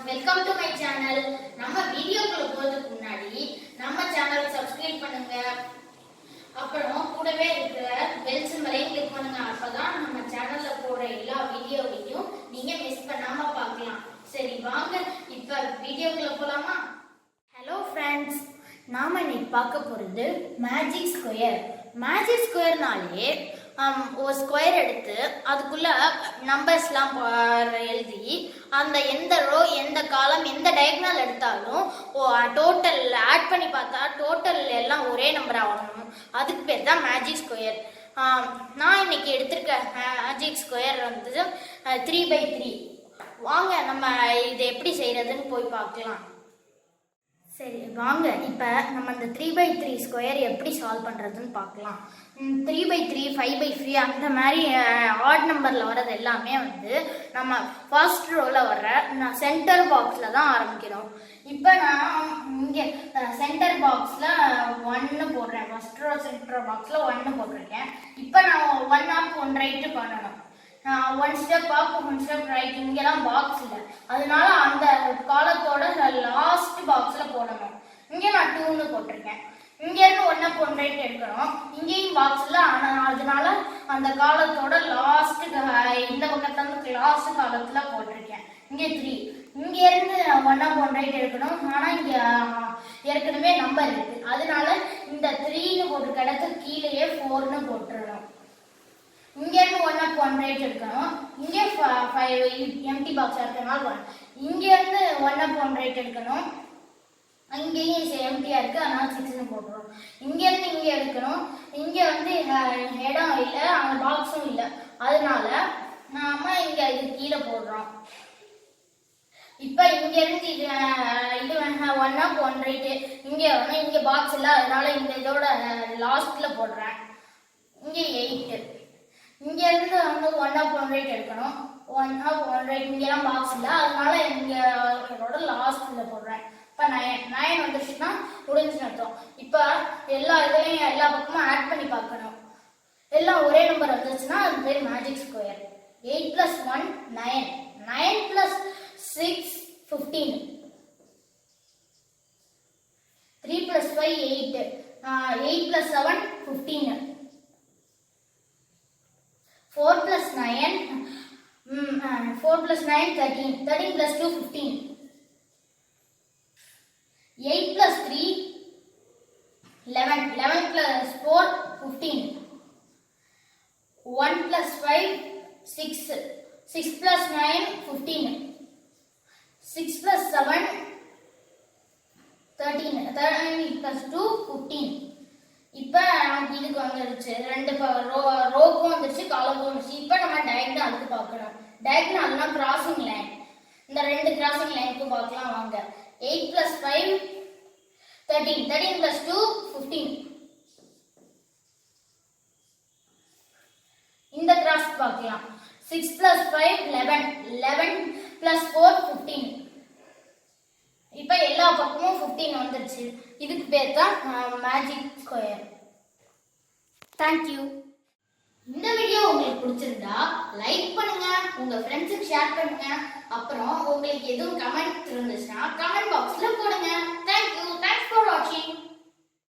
Welcome to my channel. நம்ம வீடியோக்குள்ள போறதுக்கு முன்னாடி நம்ம சேனல் சப்ஸ்கிரைப் பண்ணுங்க. அப்புறம் கூடவே இருக்கிற பெல் சிம்பலையும் கிளிக் பண்ணுங்க. அப்பதான் நம்ம சேனல்ல போற எல்லா வீடியோவையும் நீங்க மிஸ் பண்ணாம பார்க்கலாம். சரி வாங்க இப்ப வீடியோக்குள்ள போலாமா? ஹலோ ஃப்ரெண்ட்ஸ், நாம இன்னைக்கு பார்க்க போறது மேஜிக் ஸ்கொயர். மேஜிக் ஸ்கொயர்னாலே ஒரு ஸ்கொயர் எடுத்து அதுக்குள்ள நம்பர்ஸ்லாம் எழுதி அந்த எந்த ரோ எந்த காலம் எந்த டயக்னல் எடுத்தாலும் டோட்டல் ஆட் பண்ணி பார்த்தா டோட்டல் எல்லாம் ஒரே நம்பராக வரணும். அதுக்கு பேர் தான் மேஜிக் ஸ்கொயர். நான் இன்னைக்கு எடுத்திருக்க மேஜிக் ஸ்கொயர் வந்து 3/3. வாங்க நம்ம இதை எப்படி செய்யறதுன்னு போய் பார்க்கலாம். சரி வாங்க இப்போ நம்ம இந்த 3/3 ஸ்கொயர் எப்படி சால்வ் பண்ணுறதுன்னு பார்க்கலாம். 3/3 5/3 அந்த மாதிரி ஆட் நம்பரில் வர்றது எல்லாமே வந்து நம்ம ஃபர்ஸ்ட் ரோவில் வர்ற சென்டர் பாக்ஸில் தான் ஆரம்பிக்கிறோம். இப்போ நான் இங்கே சென்டர் பாக்ஸில் 1 போடுறேன். ஃபர்ஸ்ட் ரோ சென்டர் பாக்ஸில் 1 போட்டிருக்கேன். இப்போ நான் 1 up 1 right பண்ணணும். 1 step up 1 step right. இங்கெல்லாம் பாக்ஸ் இல்லை, அதனால அந்த காலத்தோட லாஸ்ட் பாக்ஸ்ல போடணும். இங்க நான் 2ன்னு போட்டிருக்கேன். இங்க இருந்து 1 up 1 right எடுக்கணும். இங்கேயும் பாக்ஸ் இல்லை, அதனால அந்த காலத்தோட லாஸ்ட் இந்த பக்கத்துல இருந்து லாஸ்ட் காலத்துல போட்டிருக்கேன். இங்க 3. இங்க இருந்து 1 up 1 right எடுக்கணும். ஆனா இங்க ஏற்கனவே நம்பர் இருக்கு, அதனால இந்த 3ன்னு போட்டு கிடக்கு கீழேயே 4ன்னு போட்டுடணும். இங்க இருந்து 1 up 1 right எடுக்கணும். இங்கே 5 எம்டி பாக்ஸ் இருக்கனால இங்க இருந்து 1 up 1 right எடுக்கணும். இங்கேயும் எம்டியா இருக்கு, அதனால 6ன்னு போட்டுரும். இங்க இருந்து இங்க எடுக்கணும். இங்க வந்து இடம் இல்லை, அந்த பாக்ஸும் இல்லை, அதனால நாம இங்க இது கீழே போடுறோம். இப்ப இங்க இருந்து இது 1 up 1 right இங்க வரணும். இங்க பாக்ஸ் இல்லை, அதனால இந்த இதோட லாஸ்ட்ல போடுறேன். இங்க 8. இங்க இருந்து வந்து 1 up 1 right எடுக்கணும். 1 up 1 right இங்கெல்லாம் பாக்ஸ் இல்லை, அதனால இங்க லாஸ்ட்ல போடுறேன். இப்ப 9 வந்துருச்சுன்னா முடிஞ்சு அர்த்தம். இப்ப எல்லா இதையும் எல்லா பக்கமும் ஆட் பண்ணி பார்க்கணும். எல்லாம் ஒரே நம்பர் வந்துருச்சுன்னா அது பேர் மேஜிக் ஸ்கொயர். 8 + 1 9. 9 + 6 15. 3 + 5 8. 8 + 7 15. 4 + 9 13. 13 + 2 15. 8 + 3 11. 11 + 4 15. 1 + 5 6. 6 + 9 15. 6 + 7 13. 13 + 2 15. இப்ப நமக்கு இதுக்கு வந்துருச்சு, ரெண்டு ரோக்கும் வந்துருச்சு, காலமும் வந்துருச்சு. இப்ப நம்ம டயக்னலுக்கு பார்க்கணும். டயக்னல்னா கிராசிங் லைன். இந்த ரெண்டு கிராசிங் லைனுக்கு பார்க்கலாம் வாங்க. 8 + 5 13. 13 + 2 15. இந்த கிராஸ் பார்க்கலாம். 6 + 5 11. 11 + 4 15. இப்ப எல்லா பக்கமும் 15 வந்துருச்சு. இதுக்கு பேர் தான் மேஜிக் ஸ்கொயர். தேங்க்யூ. இந்த வீடியோ உங்களுக்கு பிடிச்சிருந்தா லைக் பண்ணுங்க, உங்க ஃப்ரெண்ட்ஸுக்கு ஷேர் பண்ணுங்க. அப்புறம் உங்களுக்கு எதுவும் கமெண்ட் இருந்துச்சுன்னா கமெண்ட் பாக்ஸ்ல போடுங்க. தேங்க்யூ. தேங்க்ஸ் ஃபார் வாட்சிங்.